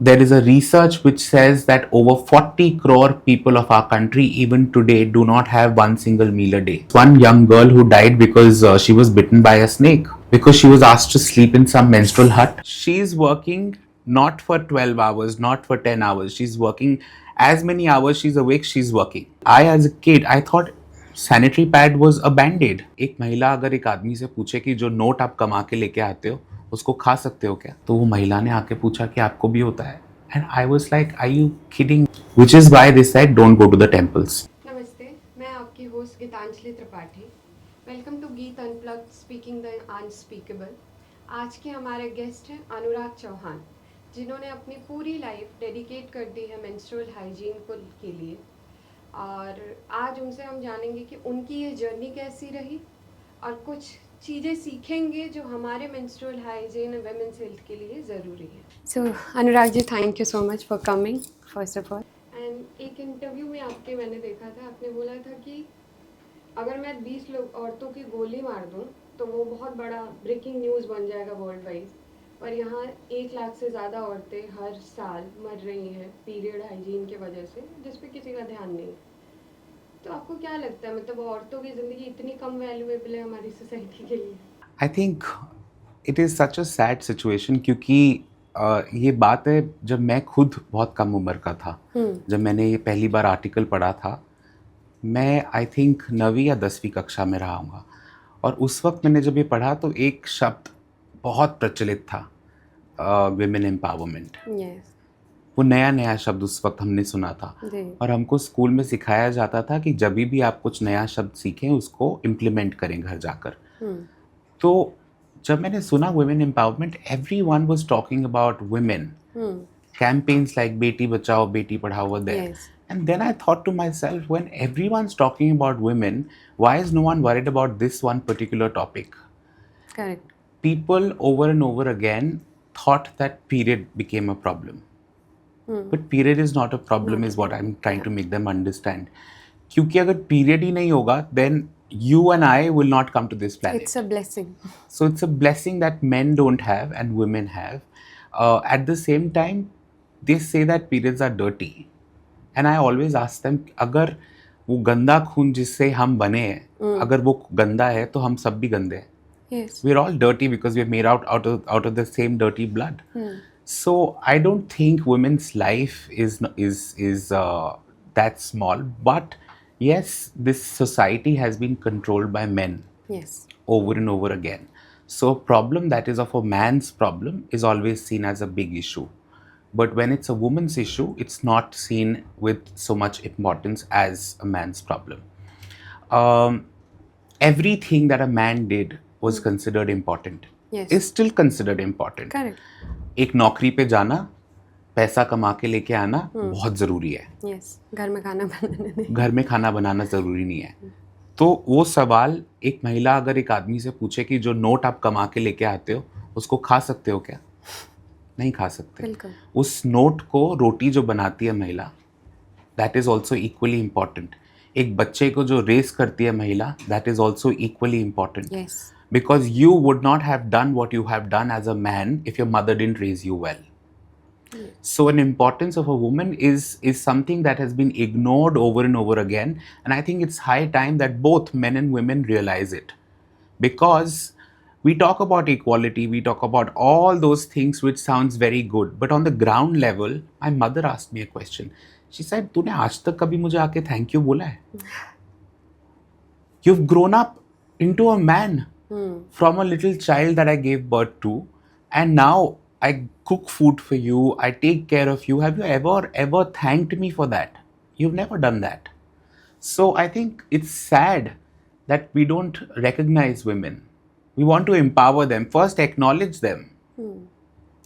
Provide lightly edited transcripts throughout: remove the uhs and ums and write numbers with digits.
there is a research which says that over 40 crore people of our country even today do not have one single meal a day. One young girl who died because she was bitten by a snake because she was asked to sleep in some menstrual hut. She's working not for 12 hours, not for 10 hours. She's working as many hours she's awake, she's working. I, as a kid, I thought sanitary pad was a bandaid. एक महिला अगर एक आदमी से पूछे कि जो note आप कमा के लेके आते हो उसको खा सकते हो क्या, तो वो महिला ने आके पूछा कि आपको भी होता है. And I was like are you kidding, which is why they said don't go to the temples. Namaste, मैं आपकी host Geetanjali Tripathi. Welcome to Geet Unplugged, speaking the unspeakable. आज के हमारे गेस्ट हैं अनुराग चौहान, जिन्होंने अपनी पूरी लाइफ डेडिकेट कर दी है मेंस्ट्रुअल हाइजीन को के लिए. और आज उनसे हम जानेंगे कि उनकी ये जर्नी कैसी रही और कुछ चीज़ें सीखेंगे जो हमारे मेंस्ट्रुअल हाइजीन और वुमेन्स हेल्थ के लिए ज़रूरी है. So Anurag ji, thank you so much for coming first of all. And एक इंटरव्यू में आपके मैंने देखा था, आपने बोला था कि अगर मैं 20 लोग औरतों की गोली मार दूं तो वो बहुत बड़ा ब्रेकिंग न्यूज़ बन जाएगा वर्ल्ड वाइड. पर यहाँ 1 लाख से ज़्यादा औरतें हर साल मर रही हैं पीरियड हाइजीन की वजह से, जिस पे किसी का ध्यान नहीं. तो आपको क्या लगता है, मतलब औरतों की ज़िंदगी इतनी कम वैल्यूएबल है हमारी सोसाइटी के लिए? I think it is such a sad situation, क्योंकि ये बात है जब मैं खुद बहुत कम उम्र का था, जब मैंने ये पहली बार आर्टिकल पढ़ा था, मैं आई थिंक 9वीं या 10वीं कक्षा में रहा हूँगा. और उस वक्त मैंने जब ये पढ़ा तो एक शब्द बहुत प्रचलित था, विमेन एम्पावरमेंट. वो नया नया शब्द उस वक्त हमने सुना था और हमको स्कूल में सिखाया जाता था कि जब भी आप कुछ नया शब्द सीखें उसको इम्प्लीमेंट करें घर जाकर. तो जब मैंने सुना women empowerment, everyone was talking about women, campaigns like Beti Bachao Beti Padhao were there. And then I thought to myself, when everyone's talking about women, why is no one worried about this one particular topic? Correct. People over and over again thought that period became a problem. But period is not a problem, is what I'm trying to make them understand. क्योंकि अगर period ही नहीं होगा, then you and I will not come to this planet. It's a blessing. So it's a blessing that men don't have and women have. At the same time, they say that periods are dirty. And I always ask them, अगर वो गंदा खून जिससे हम बने हैं, अगर वो गंदा है तो हम सब भी गंदे हैं. Yes. We're all dirty because we're made out of the same dirty blood. So I don't think women's life is that small. But yes, this society has been controlled by men. Yes. Over and over again. So a problem that is of a man's problem is always seen as a big issue. But when it's a woman's issue, it's not seen with so much importance as a man's problem. Everything that a man did was considered important. Yes. Is still considered important. Correct. एक नौकरी पे जाना, पैसा कमा के लेके आना बहुत ज़रूरी है. Yes. घर में खाना बनाना नहीं. घर में खाना बनाना ज़रूरी नहीं है. तो वो सवाल एक महिला अगर एक आदमी से पूछे कि जो नोट आप कमा के लेके आते हो उसको खा सकते हो क्या, नहीं खा सकते. बिल्कुल. उस नोट को रोटी जो बनाती है महिला, that is also equally important. एक बच्चे को जो रेस करती है महिला, that is also equally important. Yes. Because you would not have done what you have done as a man if your mother didn't raise you well. So an importance of a woman is something that has been ignored over and over again, and I think it's high time that both men and women realize it. Because we talk about equality, we talk about all those things which sounds very good, but on the ground level, my mother asked me a question. She said, तूने आज तक कभी मुझे आके thank you बोला है? You've grown up into a man. From a little child that I gave birth to, and now I cook food for you, I take care of you. Have you ever thanked me for that? You've never done that. So I think it's sad that we don't recognize women. We want to empower them. First acknowledge them.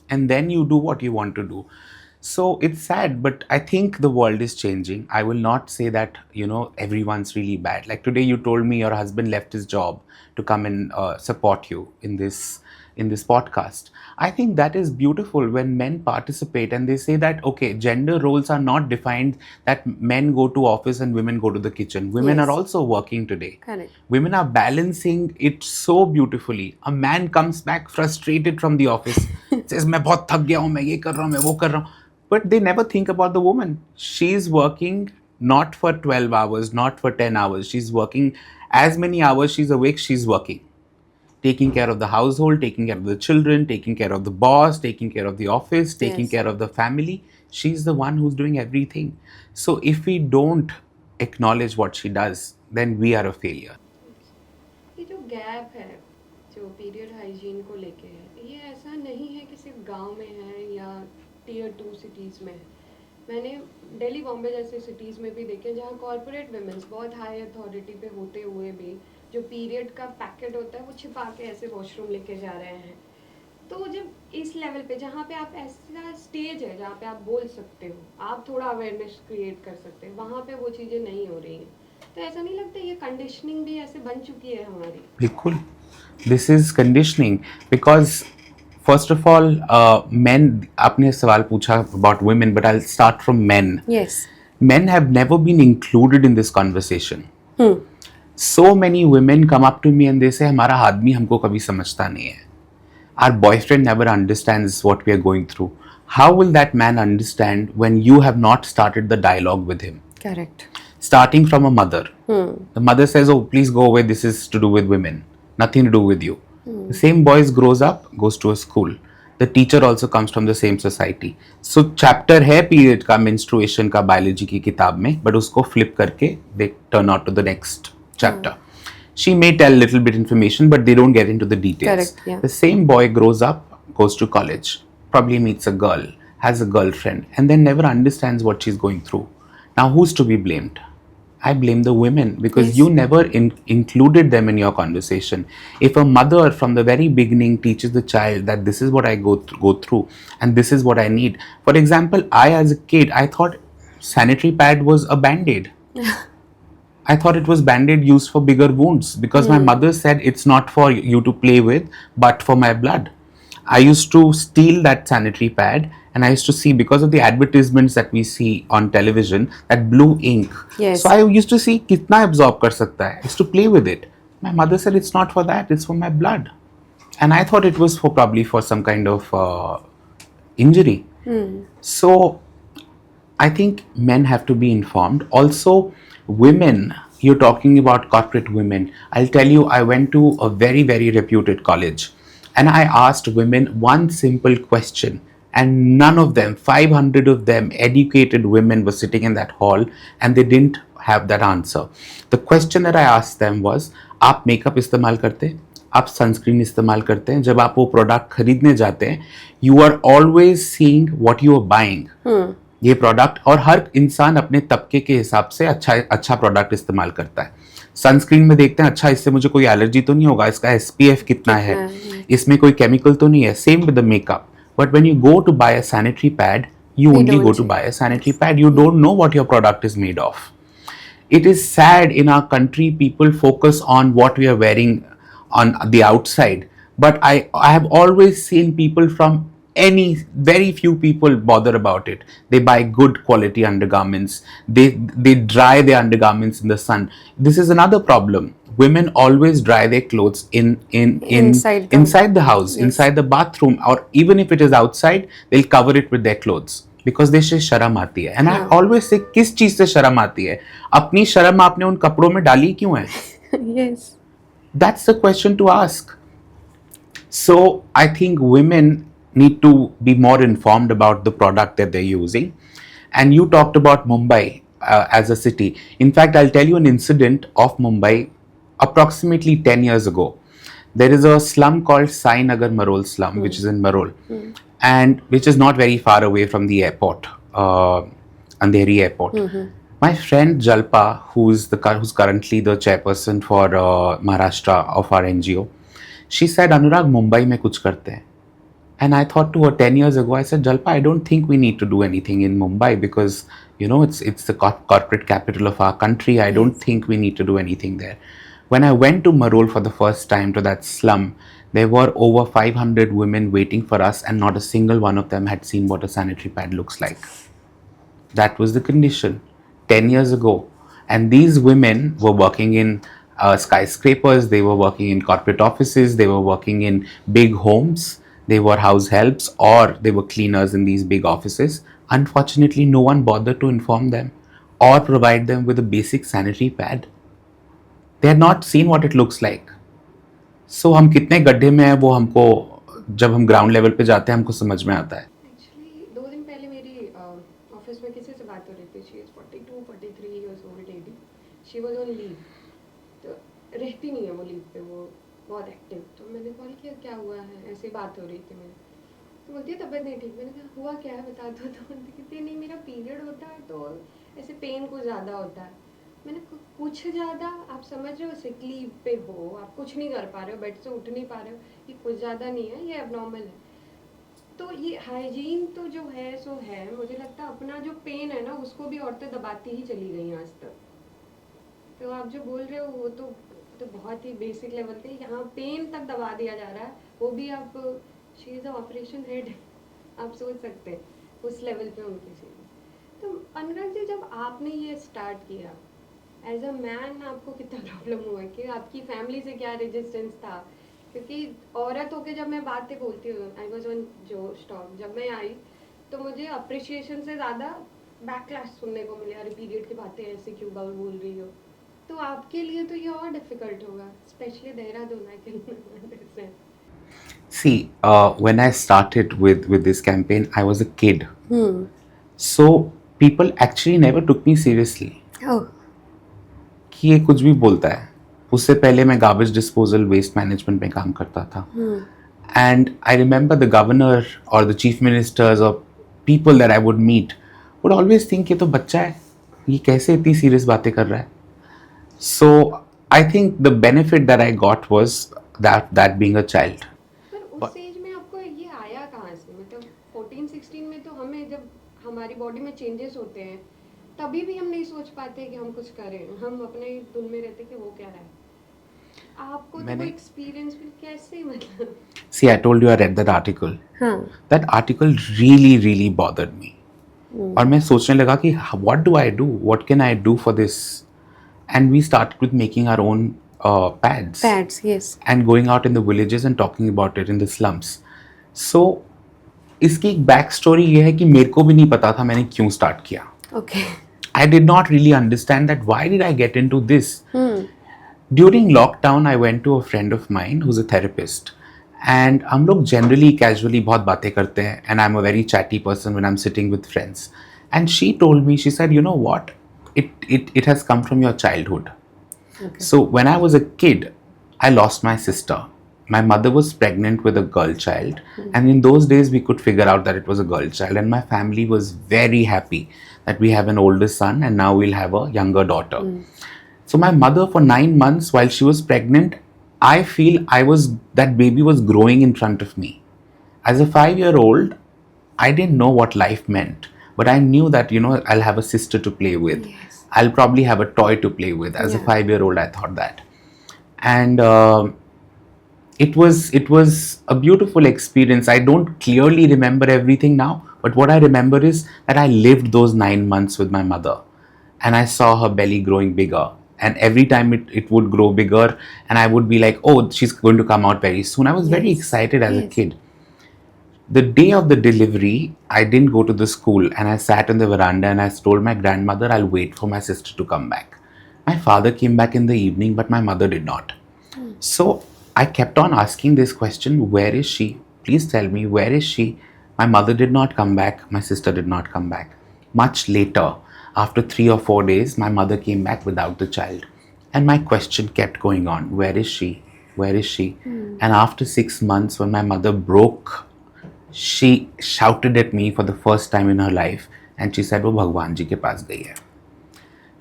And then you do what you want to do. So it's sad, but I think the world is changing. I will not say that, everyone's really bad. Like today you told me your husband left his job to come and support you in this podcast. I think that is beautiful when men participate and they say that, okay, gender roles are not defined that men go to office and women go to the kitchen. Women Yes. are also working today. Correct. Women are balancing it so beautifully. A man comes back frustrated from the office, says, मैं बहुत थक गया हूँ, मैं ये कर रहा हूँ, मैं वो कर रहा हूँ. but they never think about the woman. She's working not for 12 hours, not for 10 hours. She's working as many hours she's awake, she's working. Taking care of the household, taking care of the children, taking care of the boss, taking care of the office, taking Yes. care of the family. She's the one who's doing everything. So if we don't acknowledge what she does, then we are a failure. ये जो gap है जो period hygiene को लेके है, ये ऐसा नहीं है कि सिर्फ गांव में है या टीयर 2 सिटीज़ में है। मैंने दिल्ली बॉम्बे जैसे सिटीज़ में भी देखे जहाँ कॉरपोरेट वुमेन्स बहुत हाई अथॉरिटी पे होते हुए भी जो पीरियड का पैकेट होता है वो छिपा के ऐसे वॉशरूम लेके जा रहे हैं। तो जब इस लेवल पे जहाँ पे आप ऐसा स्टेज है जहाँ पे आप बोल सकते हो, आप थोड़ा अवेयरनेस क्रिएट कर सकते हैं, वहाँ पे वो चीज़ें नहीं हो रही हैं। तो ऐसा नहीं लगता ये कंडीशनिंग भी ऐसे बन चुकी है हमारी? बिल्कुल, this is conditioning because first of all men, आपने सवाल पूछा about women, but I'll start from men. Yes. Men have never been included in this conversation. So many women come up to me and they say हमारा आदमी हमको कभी समझता नहीं है. Our boyfriend never understands what we are going through. How will that man understand when you have not started the dialogue with him? Correct. Starting from a mother. The mother says, oh, please go away, this is to do with women, nothing to do with you. The same boy grows up, goes to a school. The teacher also comes from the same society. So chapter है period का, menstruation का biology की किताब में, but उसको flip करके they turn out to the next chapter. She may tell little bit information, but they don't get into the details. Correct, yeah. The same boy grows up, goes to college, probably meets a girl, has a girlfriend, and then never understands what she's going through. Now, who's to be blamed? I blame the women because Yes. you never included them in your conversation. If a mother from the very beginning teaches the child that this is what I go through and this is what I need. For example, I as a kid, I thought sanitary pad was a band-aid. I thought it was band-aid used for bigger wounds because my mother said it's not for you to play with, but for my blood. I used to steal that sanitary pad and I used to see, because of the advertisements that we see on television, that blue ink. Yes. So I used to see kitna absorb kar sakta hai. I used to play with it. My mother said it's not for that, it's for my blood. And I thought it was probably for some kind of injury. So I think men have to be informed. Also, women, you're talking about corporate women. I'll tell you, I went to a very, very reputed college and I asked women one simple question, and none of them, 500 of them, educated women, were sitting in that hall and they didn't have that answer. The question that I asked them was, आप makeup इस्तेमाल करते हैं, आप sunscreen इस्तेमाल करते हैं, जब आप वो प्रोडक्ट खरीदने जाते हैं, you are always seeing what you are buying. ये प्रोडक्ट, और हर इंसान अपने तबके के हिसाब से अच्छा प्रोडक्ट इस्तेमाल करता है. सनस्क्रीन में देखते हैं, अच्छा इससे मुझे कोई एलर्जी तो नहीं होगा, इसका SPF कितना है, इसमें कोई केमिकल तो नहीं है. Same with the makeup. But when you go to buy a sanitary pad, you only go to buy a sanitary pad. You don't know what your product is made of. It is sad in our country, people focus on what we are wearing on the outside. But I have always seen people from very few people bother about it. They buy good quality undergarments. They dry their undergarments in the sun. This is another problem. Women always dry their clothes inside the house, yes, inside the bathroom, or even if it is outside, they'll cover it with their clothes because they say शर्म आती है. And I always say, किस चीज से शर्म आती है? अपनी शर्म आपने उन कपड़ों में डाली क्यों है? Yes. That's the question to ask. So I think women need to be more informed about the product that they're using. And you talked about Mumbai as a city. In fact, I'll tell you an incident of Mumbai approximately 10 years ago. There is a slum called Sai Nagar Marol slum, which is in Marol, and which is not very far away from the airport, Andheri airport. My friend Jalpa, who's currently the chairperson for Maharashtra of our NGO, she said, Anurag, Mumbai mein kuch karte hain. And I thought to her 10 years ago, I said, Jalpa, I don't think we need to do anything in Mumbai because, you know, it's the corporate capital of our country. I don't think we need to do anything there. When I went to Marol for the first time, to that slum, there were over 500 women waiting for us and not a single one of them had seen what a sanitary pad looks like. That was the condition 10 years ago. And these women were working in skyscrapers, they were working in corporate offices, they were working in big homes. They were house helps or they were cleaners in these big offices. Unfortunately, no one bothered to inform them or provide them with a basic sanitary pad. They had not seen what it looks like. So हम कितने गड्ढे में हैं वो हमको जब हम ground level पे जाते हैं हमको समझ में आता है. एक्चुअली 2 दिन पहले मेरी ऑफिस में किसी से बात हो रही थी. She is 42-43 years old lady. She was on leave. तो रहती नहीं है वो लीव पे, वो बहुत एक्टिव. तो मैंने कॉल किया, क्या हुआ है, ऐसी बात हो रही थी मेरी. तो बोलती है तबीयत नहीं ठीक. मैंने कहा हुआ क्या है बता दो. तो बोलती कहती नहीं मेरा पीरियड होता है तो ऐसे पेन कुछ ज़्यादा होता है. मैंने कुछ ज़्यादा, आप समझ रहे हो सिक लीव पे हो, आप कुछ नहीं कर पा रहे हो, बेड से उठ नहीं पा रहे हो, ये कुछ ज़्यादा नहीं है, ये एबनॉर्मल है. तो ये हाइजीन तो जो है सो है. मुझे लगता है अपना जो पेन है ना उसको भी औरतें दबाती ही चली गई आज तक. तो आप जो बोल रहे हो वो तो बहुत ही बेसिक लेवल पे यहाँ पेन तक दबा दिया जा रहा है. वो भी आप, शी इज़ ऑपरेशन हेड, आप सोच सकते हैं उस लेवल पे उनकी चीज़. तो अनुराग जी जब आपने ये स्टार्ट किया एज अ मैन, आपको कितना प्रॉब्लम हुआ कि आपकी फैमिली से क्या रेजिस्टेंस था? क्योंकि औरत होके जब मैं बातें बोलती हूँ, आई वॉज ऑन जो स्टॉक, जब मैं आई तो मुझे अप्रिशिएशन से ज़्यादा बैकलैश सुनने को मिले. अरे पीरियड की बातें ऐसे क्यों बोल रही हो. तो आपके लिए तो ये और डिफिकल्ट होगा, specially Dehradun. I can understand. See, when I started with this campaign, I was a kid. So people actually never took me seriously. Oh. कि ये कुछ भी बोलता है. उससे पहले मैं गार्बेज डिस्पोजल वेस्ट मैनेजमेंट में काम करता था. And I remember the governor और द चीफ मिनिस्टर्स और people that I would meet would always think ये तो बच्चा है, ये कैसे इतनी सीरियस बातें कर रहा है. So I think the benefit that I got was that being a child. पर उस एज में आपको ये आया कहाँ से? मतलब 14-16 में तो हमें, जब हमारी बॉडी में चेंजेस होते हैं तभी भी हम नहीं सोच पाते कि हम कुछ करें. हम अपने धुन में रहते कि वो क्या है. आपको तो वो एक्सपीरियंस भी कैसे, मतलब? See, I told you I read that article. हाँ. That article really bothered me. और मैं सोचने लगा कि what do I do? What can I do for this? And we started with making our own pads. Pads, yes. And going out in the villages and talking about it in the slums. So इसकी एक back story ये है कि मेरे को भी नहीं पता था मैंने क्यों स्टार्ट किया. Okay. I did not really understand that why did I get into this. During lockdown, I went to a friend of mine who's a therapist. And हम लोग generally casually बहुत बातें करते हैं. And I'm a very chatty person when I'm sitting with friends. And she told me, she said, you know what? It has come from your childhood. Okay. So when I was a kid, I lost my sister. My mother was pregnant with a girl child. And in those days, we could figure out that it was a girl child. And my family was very happy that we have an older son and now we'll have a younger daughter. So my mother, for 9 months while she was pregnant, I feel that baby was growing in front of me. As a 5-year-old, I didn't know what life meant. But I knew that, I'll have a sister to play with. Yes. I'll probably have a toy to play with. As a 5-year-old, I thought that. And it was a beautiful experience. I don't clearly remember everything now, but what I remember is that I lived those 9 months with my mother. And I saw her belly growing bigger. And every time it would grow bigger, and I would be like, oh, she's going to come out very soon. I was very excited as a kid. The day of the delivery, I didn't go to the school and I sat in the veranda and I told my grandmother I'll wait for my sister to come back. My father came back in the evening, but my mother did not. So I kept on asking this question, where is she? Please tell me, where is she? My mother did not come back. My sister did not come back. Much later, after 3 or 4 days, my mother came back without the child. And my question kept going on, where is she? Where is she? And after 6 months, when my mother broke, she shouted at me for the first time in her life and she said, वो भगवान जी के पास गई है.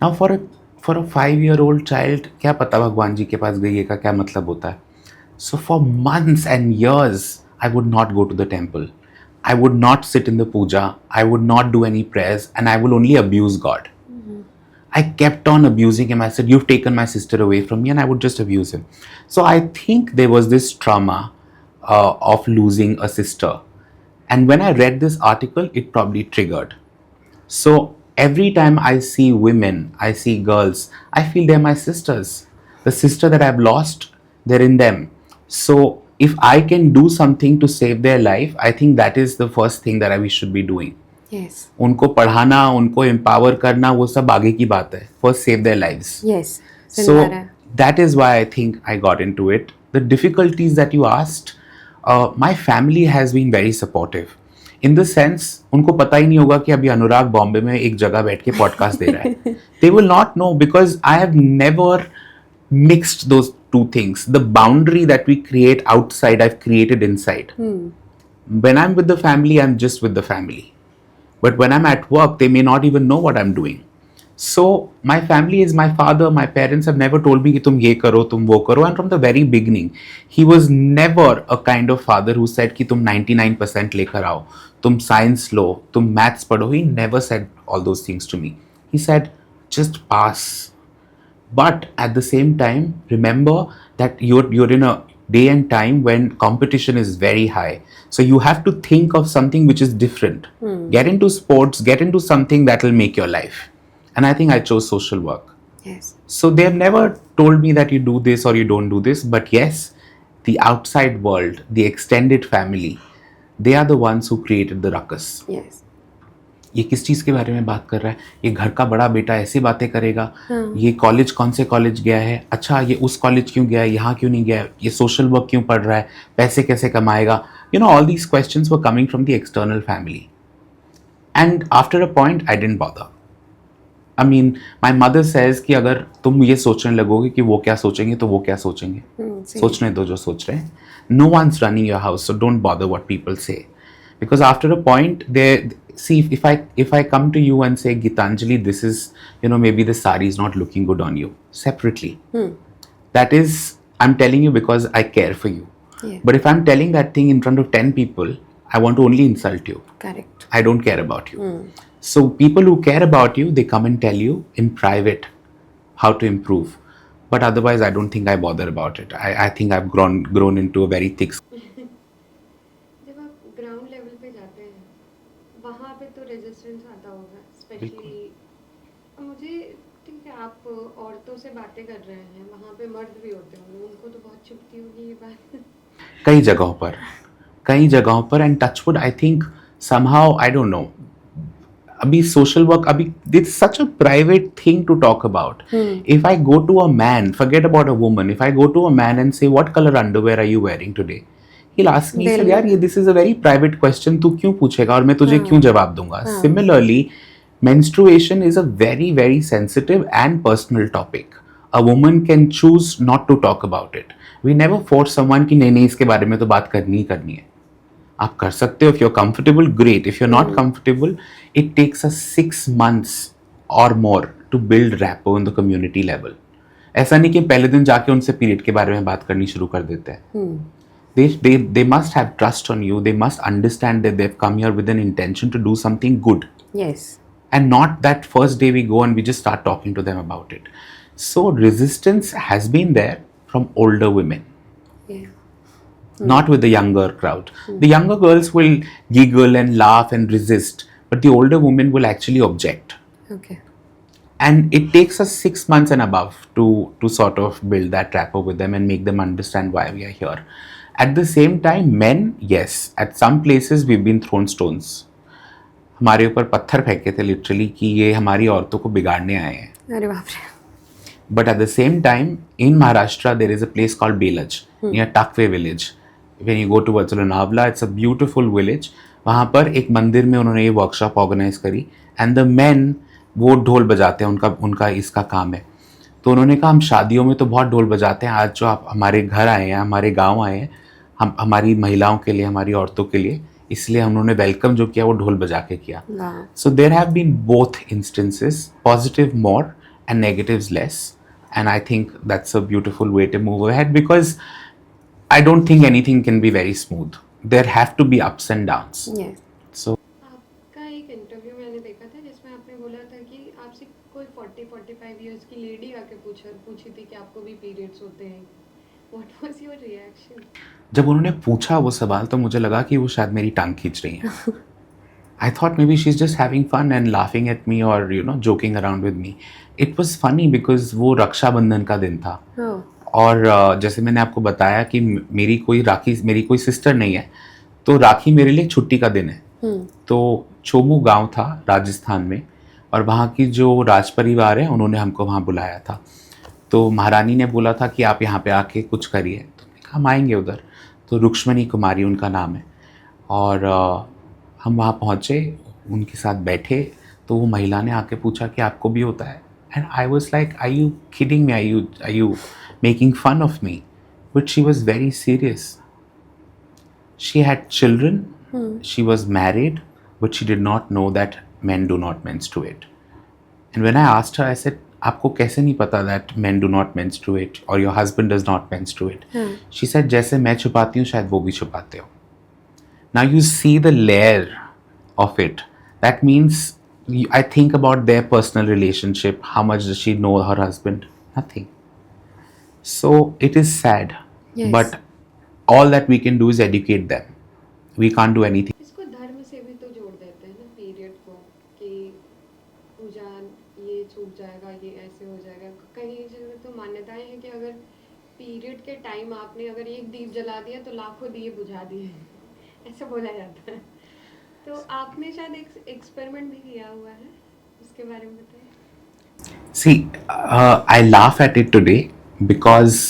Now for a 5-year-old child, क्या पता भगवान जी के पास गई है का क्या मतलब होता है. So for months and years, I would not go to the temple. I would not sit in the puja. I would not do any prayers and I will only abuse God. I kept on abusing him. I said, you've taken my sister away from me, and I would just abuse him. So I think there was this trauma of losing a sister. And when I read this article, it probably triggered. So every time I see women, I see girls, I feel they're my sisters. The sister that I've lost, they're in them. So if I can do something to save their life, I think that is the first thing that we should be doing. Yes. उनको पढ़ाना, उनको empower करना, वो सब आगे की बात है. First save their lives. Yes. So that is why I think I got into it. The difficulties that you asked, my family has been very supportive. In the sense, उनको पता ही नहीं होगा कि अभी अनुराग बॉम्बे में एक जगह बैठ के पॉडकास्ट दे रहा है. They will not know because I have never mixed those two things. The boundary that we create outside, I've created inside. When I'm with the family, I'm just with the family. But when I'm at work, they may not even know what I'm doing. So my family is my father. My parents have never told me कि तुम ये करो, तुम वो करो. And from the very beginning, he was never a kind of father who said कि तुम 99% लेकर आओ, तुम science लो, तुम maths पढ़ो. He never said all those things to me. He said, just pass. But at the same time, remember that you're in a day and time when competition is very high. So you have to think of something which is different. Get into sports, get into something that will make your life. And I think I chose social work. Yes. So they have never told me that you do this or you don't do this. But yes, the outside world, the extended family, they are the ones who created the ruckus. Yes. ये किस चीज़ के बारे में बात कर रहा है, ये घर का बड़ा बेटा ऐसी बातें करेगा, ये कॉलेज कौन से कॉलेज गया है, अच्छा ये उस कॉलेज क्यों गया है, यहाँ क्यों नहीं गया, ये सोशल वर्क क्यों पढ़ रहा है, पैसे कैसे कमाएगा. You know, all these questions were coming from the external family. And after a point, I didn't bother. I mean, my mother says कि अगर तुम ये सोचने लगोगे कि वो क्या सोचेंगे तो वो क्या सोचेंगे, सोचने दो जो सोच रहे हैं. No one's running your house, so don't bother what people say. Because after a point, see, if I come to you and say, Gitanjali, this is, you know, maybe the sari is not looking good on you, separately. That is, I'm telling you because I care for you. Yeah. But if I'm telling that thing in front of 10 people, I want to only insult you. Correct. I don't care about you. So people who care about you, they come and tell you in private how to improve. But otherwise, I don't think I bother about it. I think I've grown into a very thick. जब आप ground level पे जाते हैं वहाँ पे तो resistance आता होगा, स्पेशली मुझे ठीक है आप औरतों से बातें कर रहे हैं, वहाँ पे मर्द भी होते होंगे, उनको तो बहुत चुभती होगी ये बात. कई जगहों पर and touch wood I think somehow I don't know, अभी सोशल वर्क, अभी it's such a private thing to talk about. If I go to a man, forget about a woman, if I go to a man and say what color underwear are you wearing today, he'll ask me, यार ये this is a very private question, तू क्यों पूछेगा और मैं तुझे क्यों जवाब दूंगा. Similarly, menstruation is a very very sensitive and personal topic. A woman can choose not to talk about it. We never force someone कि नहीं इसके बारे में तो बात करनी ही करनी है. आप कर सकते हो. If you're comfortable, great. If you're not comfortable, it takes us 6 months or more to build rapport in the community level. ऐसा नहीं कि पहले दिन जाके उनसे पीरियड के बारे में बात करनी शुरू कर देते हैं. They must have trust on you. They must understand that they've come here with an intention to do something good. Yes. And not that first day we go and we just start talking to them about it. So resistance has been there from older women. Yeah. Not with the younger crowd. The younger girls will giggle and laugh and resist, but the older women will actually object. Okay. And it takes us 6 months and above to sort of build that rapport with them and make them understand why we are here. At the same time, men, yes, at some places we've been thrown stones. हमारे ऊपर पत्थर फेंके थे literally कि ये हमारी औरतों को बिगाड़ने आए हैं. अरे बाप रे. But at the same time, in Maharashtra, there is a place called Belaj, near Takve village. When you go towards Lonavala, it's a beautiful village. वहाँ पर एक मंदिर में उन्होंने ये वर्कशॉप ऑर्गेनाइज करी. एंड द मेन वो ढोल बजाते हैं, उनका इसका काम है. तो उन्होंने कहा हम शादियों में तो बहुत ढोल बजाते हैं, आज जो आप हमारे घर आए हैं, हमारे गांव आए हैं, हम हमारी महिलाओं के लिए, हमारी औरतों के लिए, इसलिए उन्होंने वेलकम जो किया वो ढोल बजा के किया. So there have been both instances, positive more and negatives less. And I think that's a beautiful way to move ahead because I don't think anything can be very smooth. There have to be ups and downs. Yes. So आपका एक interview मैंने देखा था जिसमें आपने बोला था कि आपसे कोई 40-45 इयर्स की लेडी आके पूछी थी कि आपको भी पीरियड्स होते हैं. What was your reaction? जब उन्होंने पूछा वो सवाल तो मुझे लगा कि वो शायद मेरी टांग खींच रही हैं. I thought maybe she's just having fun and laughing at me or, you know, joking around with me. It was funny because वो रक्षाबंधन का दिन था. और जैसे मैंने आपको बताया कि मेरी कोई सिस्टर नहीं है, तो राखी मेरे लिए छुट्टी का दिन है। तो चोमू गांव था राजस्थान में, और वहाँ की जो राज परिवार है उन्होंने हमको वहाँ बुलाया था। तो महारानी ने बोला था कि आप यहाँ पे आके कुछ करिए, तो मैंने कहा हम आएंगे उधर। तो रुक्ष्मणी कुमारी उनका नाम है, और हम वहाँ पहुँचे, उनके साथ बैठे, तो वो महिला ने आके पूछा कि आपको भी होता है। And I was like, I you kidding me, I you making fun of me? But she was very serious. She had children, she was married, but she did not know that men do not menstruate. And when I asked her, I said, आपको कैसे नहीं पता that men do not menstruate or your husband does not menstruate? She said, जैसे मैं छुपाती हूँ शायद वो भी छुपाते हो. Now you see the layer of it. That means I think about their personal relationship. How much does she know her husband? Nothing. So it is sad. Yes. But all that we can do is educate them. We can't do anything. इसको धर्म से भी तो जोड़ देते हैं ना period को, कि पूजा ये छूट जाएगा, ये ऐसे हो जाएगा। कहीं जगह तो मान्यताएं हैं कि अगर पीरियड के टाइम आपने अगर एक दीप जला दिया तो लाखों दिए बुझा दिए, ऐसा बोला जाता है। तो आपने शायद एक एक्सपेरिमेंट भी किया हुआ है, उसके बारे में बताइए। See, I laugh at it today because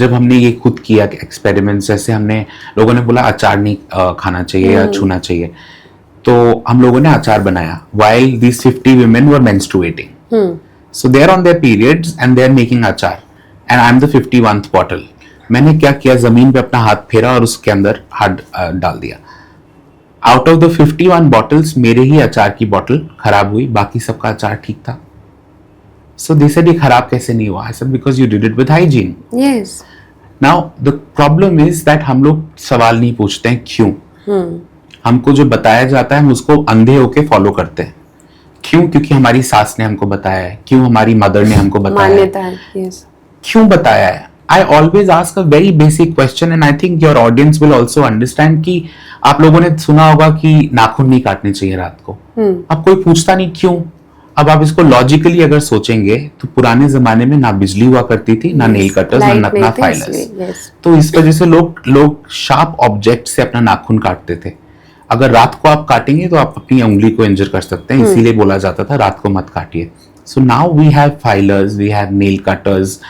जब हमने ये खुद किया एक्सपेरिमेंट्स, जैसे हमने लोगों ने बोला अचार नहीं खाना चाहिए या छूना चाहिए, तो हम लोगों ने अचार बनाया while these 50 women were menstruating. So they are on their periods and they are making अचार and I am the 51st bottle. मैंने क्या किया, जमीन पे अपना हाथ फेरा और उसके अंदर हाथ डाल दिया. Out of the 51 bottles मेरे ही अचार की बॉटल खराब हुई, बाकी सबका अचार ठीक था. So they said ये खराब कैसे नहीं हुआ? I said because you did it with hygiene. Yes. Now the problem is that हम लोग सवाल नहीं पूछते हैं क्यों. हमको जो बताया जाता है हम उसको अंधे होके फॉलो करते हैं. क्यों? क्योंकि हमारी सास ने हमको बताया है. क्यों? हमारी मदर ने हमको बताया है. मान्यता है. Yes. क्यों बताया है? I always ask a very basic question and I think your audience will also understand कि आप लोगों ने सुना होगा कि नाखून नहीं काटने चाहिए रात को. अब कोई पूछता नहीं क्यों. अब आप इसको लॉजिकली अगर सोचेंगे तो पुराने जमाने में ना बिजली हुआ करती थी, ना नेल कटर्स, ना फाइलर्स. तो इस वजह से लोग शार्प ऑब्जेक्ट से अपना नाखून काटते थे. अगर रात को आप काटेंगे तो आप अपनी उंगली को इंजर कर सकते हैं, इसीलिए बोला जाता था रात को मत काटिए. So now we have filers, we have nail cutters.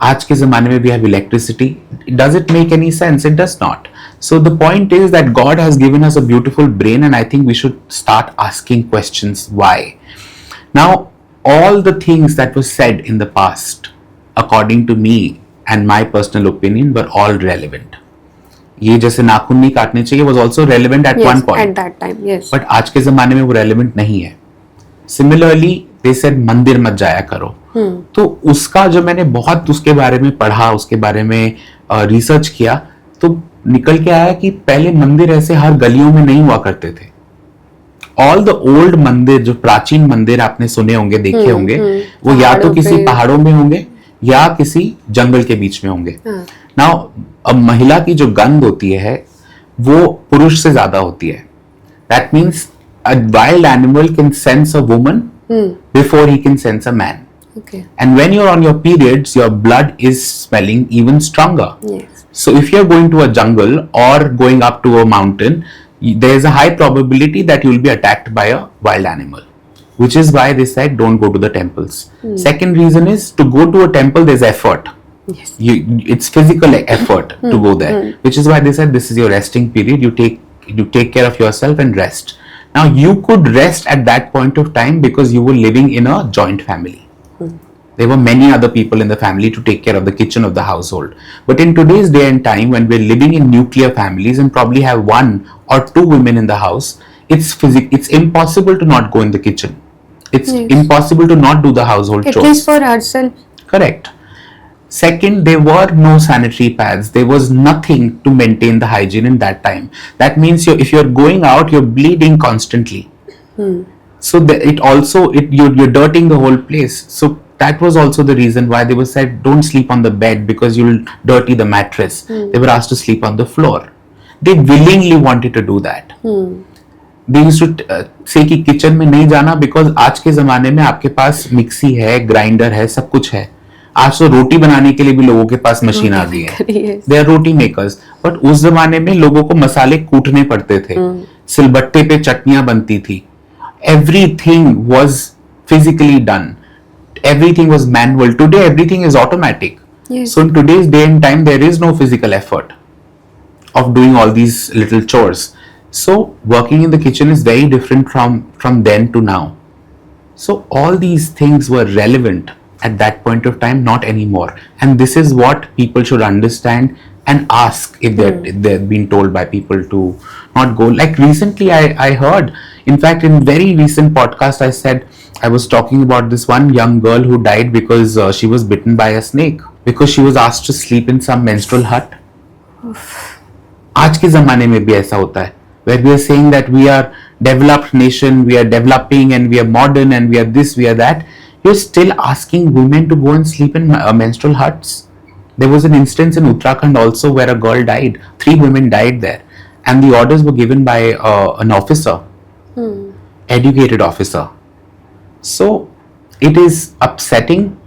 आज के जमाने में we have electricity. Does it make any sense? It does not. So the point is that God has given us a beautiful brain and I think we should start asking questions why. Now, all the things that were said in the past, according to me and my personal opinion, were all relevant. ये जैसे नाखून नहीं काटने चाहिए was also relevant at one point. At that time, yes. But आज के ज़माने में वो relevant नहीं है. Similarly, they said मंदिर मत जाया करो. तो उसका जो मैंने बहुत उसके बारे में पढ़ा, उसके बारे में रिसर्च किया, तो निकल के आया कि पहले मंदिर ऐसे हर गलियों में नहीं हुआ करते थे. ऑल द ओल्ड मंदिर, जो प्राचीन मंदिर आपने सुने होंगे, देखे होंगे, वो या तो किसी पहाड़ों में होंगे या किसी जंगल के बीच में होंगे. नाउ अब महिला की जो गंध होती है वो पुरुष से ज्यादा होती है. That means a wild animal can sense a woman before he can sense a man. And when you're on your periods, your blood is smelling even stronger. Yes. So if you're going to a jungle or going up to a mountain, there is a high probability that you will be attacked by a wild animal, which is why they said don't go to the temples. Second reason is to go to a temple there's effort. Yes. It's physical effort to go there, which is why they said this is your resting period. You take care of yourself and rest. Now you could rest at that point of time because you were living in a joint family. There were many other people in the family to take care of the kitchen of the household. But in today's day and time, when we're living in nuclear families and probably have 1 or 2 women in the house, it's impossible to not go in the kitchen. It's impossible to not do the household chores. At least for herself. Correct. Second, there were no sanitary pads. There was nothing to maintain the hygiene in that time. That means if you're going out, you're bleeding constantly. So you're dirtying the whole place. So that was also the reason why they were said don't sleep on the bed because you'll dirty the mattress. They were asked to sleep on the floor. They willingly wanted to do that. They used to say कि kitchen में नहीं जाना because आज के जमाने में आपके पास mixie है, ग्राइंडर है, सब कुछ है. आज तो रोटी बनाने के लिए भी लोगों के पास मशीन आ गई है, they are roti makers. But उस जमाने में लोगों को मसाले कूटने पड़ते थे, सिलबट्टे पे चटनियां बनती थी, everything was physically done, everything was manual. Today everything is automatic. Yes. So in today's day and time there is no physical effort of doing all these little chores. So working in the kitchen is very different from then to now. So all these things were relevant at that point of time, not anymore. And this is what people should understand and ask if they're being told by people to not go. Like recently I heard, in fact in very recent podcast I was talking about this one young girl who died because she was bitten by a snake because she was asked to sleep in some menstrual hut. आज के ज़माने में भी ऐसा होता है, where we are saying that we are developed nation, we are developing and we are modern and we are this, we are that. You're still asking women to go and sleep in menstrual huts. There was an instance in Uttarakhand also where a girl died. 3 women died there, and the orders were given by an officer, educated officer. So it is upsetting,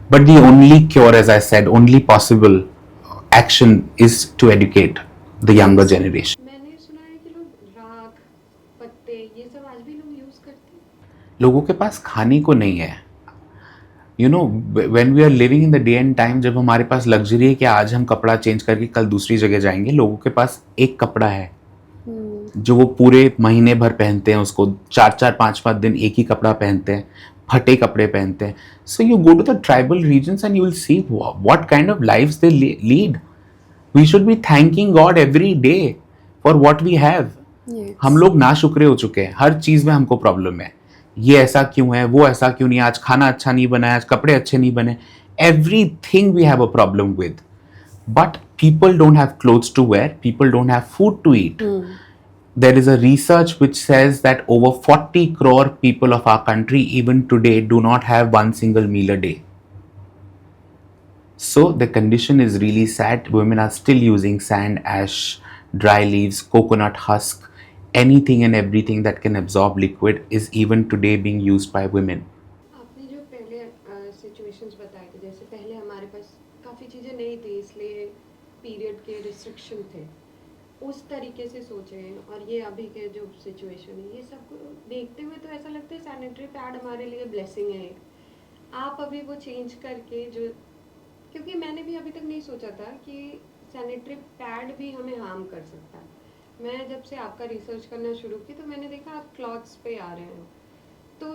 but the only cure, as I said, only possible action is to educate the younger generation. मैंने सुना है कि लोग राख, पत्ते ये सब आज भी लोग यूज करते हैं। लोगों के पास खाने को नहीं है। You know when we are living in the day and time, जब हमारे पास लग्जरी है कि आज हम कपड़ा चेंज करके कल दूसरी जगह जाएंगे, लोगों के पास एक कपड़ा है जो वो पूरे महीने भर पहनते हैं, उसको 4-4 5-5 दिन एक ही कपड़ा पहनते हैं, फटे कपड़े पहनते हैं. So you go to the tribal regions and you will see what kind of lives they lead. We should be thanking God every day for what we have. हम लोग ना शुक्रे हो चुके हैं, हर चीज में हमको प्रॉब्लम है. ये ऐसा क्यों है, वो ऐसा क्यों नहीं, आज खाना अच्छा नहीं बना है, आज कपड़े अच्छे नहीं बने. Everything we have a problem with. But people don't have clothes to wear, people don't have food to eat. There is a research which says that over 40 crore people of our country even today do not have one single meal a day. So the condition is really sad. Women are still using sand, ash, dry leaves, coconut husk, anything and everything that can absorb liquid is even today being used by women. आपने जो पहले situations बताए थे, जैसे पहले हमारे पास काफ़ी चीज़ें नहीं थी इसलिए पीरियड के रिस्ट्रिक्शन थे, उस तरीके से सोचे हैं. और ये अभी के जो सिचुएशन है, ये सब देखते हुए तो ऐसा लगता है सैनिटरी पैड हमारे लिए ब्लेसिंग है. आप अभी वो चेंज करके जो, क्योंकि मैंने भी अभी तक नहीं सोचा था कि सैनिटरी पैड भी हमें हार्म कर सकता है. मैं जब से आपका रिसर्च करना शुरू की तो मैंने देखा आप क्लॉथ्स पे आ रहे हो, तो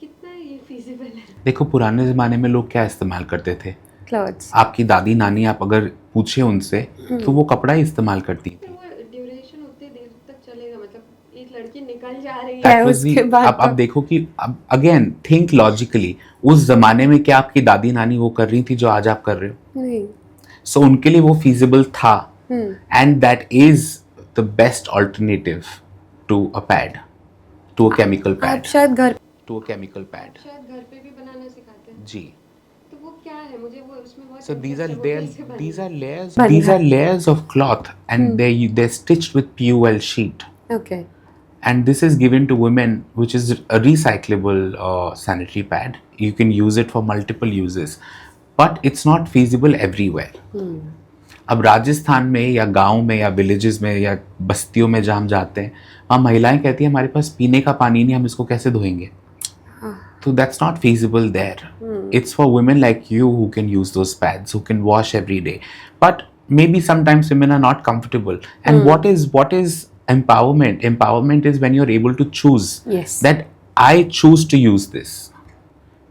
कितना ये फिजिबल है? देखो पुराने ज़माने में लोग क्या इस्तेमाल करते थे, क्लॉथ्स. आपकी दादी नानी आप अगर पूछे उनसे तो वो कपड़ा ही इस्तेमाल करती तो थी. वो ड्यूरेशन उतनी देर तक चलेगा, मतलब एक लड़की निकल जा रही है. That was उसके the- बाद अब देखो कि अब अगेन थिंक लॉजिकली, उस जमाने में क्या आपकी दादी नानी वो कर रही थी जो आज आप कर रहे हो? नहीं. सो उनके लिए वो फीजिबल था, and that is the best alternative to a pad, to a chemical आप पैड, शायद घर टू अ केमिकल पैड. शायद घर पे भी बनाना सिखाते हैं. जी. तो वो क्या है, मुझे वो उसमें बहुत So these are interest है, वो there. कैसे बना? These are layers. Bana. These are layers of cloth, and they're stitched with PUL sheet, okay. and this is given to women, which is a recyclable sanitary pad. You can use it for multiple uses, but it's not feasible everywhere. अब राजस्थान में या गांव में या villages में या बस्तियों में जहाँ हम जाते हैं, वहाँ महिलाएं कहती हैं हमारे पास पीने का पानी नहीं, हम इसको कैसे धोएंगे. So that's not feasible there. It's for women like you who can use those pads, who can wash every day. But maybe sometimes women are not comfortable. And what is empowerment? Empowerment is when you're able to choose Yes. that I choose to use this.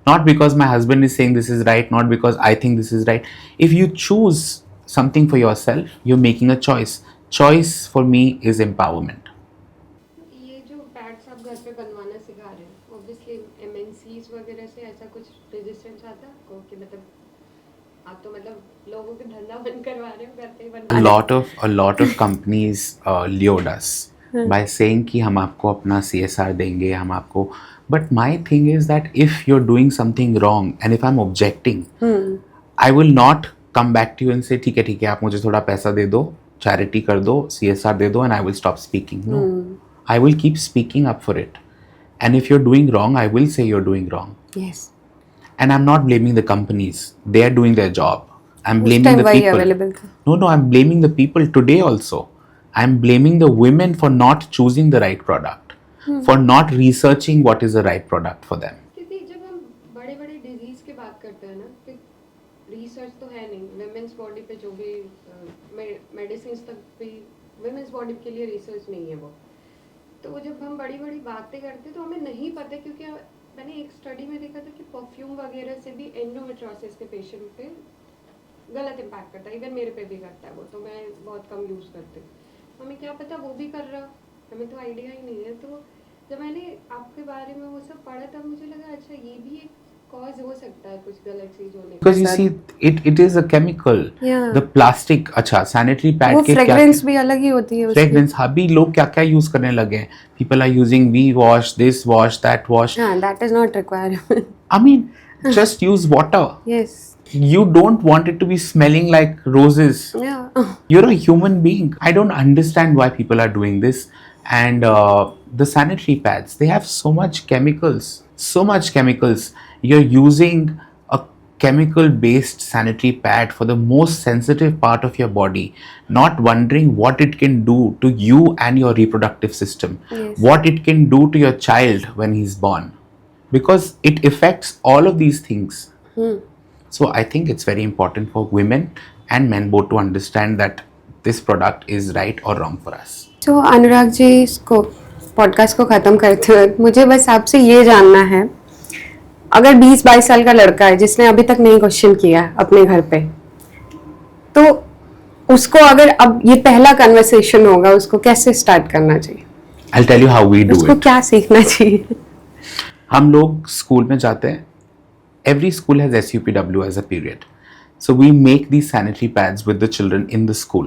Not because my husband is saying this is right, not because I think this is right. If you choose something for yourself, you're making a choice. Choice for me is empowerment. ये जो pads आप घर पे बनवाना सिखा रहे हैं, obviously MNCs वगैरह से ऐसा कुछ रेजिस्टेंस आता है आपको कि मतलब आप तो मतलब लोगों के धंधा बंद करवा रहे हो, घर पे ही बनवा A lot of companies lured us by saying कि हम आपको अपना CSR देंगे, हम आपको. But my thing is that if you're doing something wrong and if I'm objecting, I will not come back to you and say ठीक है आप मुझे थोड़ा पैसा दे दो, चैरिटी कर दो, CSR दे दो, and I will stop speaking. No, I will keep speaking up for it. And if you're doing wrong, I will say you're doing wrong. Yes. And I'm not blaming the companies. They are doing their job. I'm उस blaming time the वही people. Available था. No, I'm blaming the people today also. I'm blaming the women for not choosing the right product, for not researching what is the right product for them. क्योंकि जब हम बड़े बड़े disease की बात करते हैं ना, फिर रिसर्च तो है नहीं. विमेंस बॉडी पे जो भी मेडिसिन तक भी विमेंस बॉडी के लिए रिसर्च नहीं है वो. तो जब हम बड़ी बड़ी बातें करते तो हमें नहीं पता, क्योंकि मैंने एक स्टडी में देखा था कि परफ्यूम वगैरह से भी एंडोमेट्रोसिस के पेशेंट पे गलत इम्पैक्ट करता है. इवन मेरे पे भी करता है वो, तो मैं बहुत कम यूज़ करती हूँ. हमें क्या पता वो भी कर रहा, हमें तो आइडिया ही नहीं है. तो जब मैंने आपके बारे में वो सब पढ़ा तब मुझे लगा अच्छा ये भी एक कॉज हो सकता है कुछ गलत चीज होने का. Because you see, it is a chemical. Yeah. The plastic, अच्छा sanitary pad वो के क्या फ्रेग्रेंस भी अलग ही होती है उसकी. fragrance, अभी लोग क्या क्या यूज करने लगे हैं. People are using we wash, this wash, that wash. हाँ, that is not required. I mean, just use water. Yes. You don't want it to be smelling like roses. Yeah. You're a human being. I don't understand why people are doing this. And the sanitary pads, they have so much chemicals. So much chemicals. You're using a chemical based sanitary pad for the most sensitive part of your body, not wondering what it can do to you and your reproductive system. Yes. What it can do to your child when he's born. Because it affects all of these things. So I think it's very important for women and men both to understand that this product is right or wrong for us. तो अनुराग जी, इसको podcast को ख़त्म करते हुए मुझे बस आपसे ये जानना है, अगर 20-22 साल का लड़का है जिसने अभी तक नहीं क्वेश्चन किया अपने घर पे, तो उसको अगर अब ये पहला कन्वर्सेशन होगा, उसको कैसे स्टार्ट करना चाहिए? I'll tell you how we do उसको it. क्या सीखना चाहिए? हम लोग स्कूल में जाते हैं. Every school has SUPW as a period. So we make these sanitary pads with the children in the school.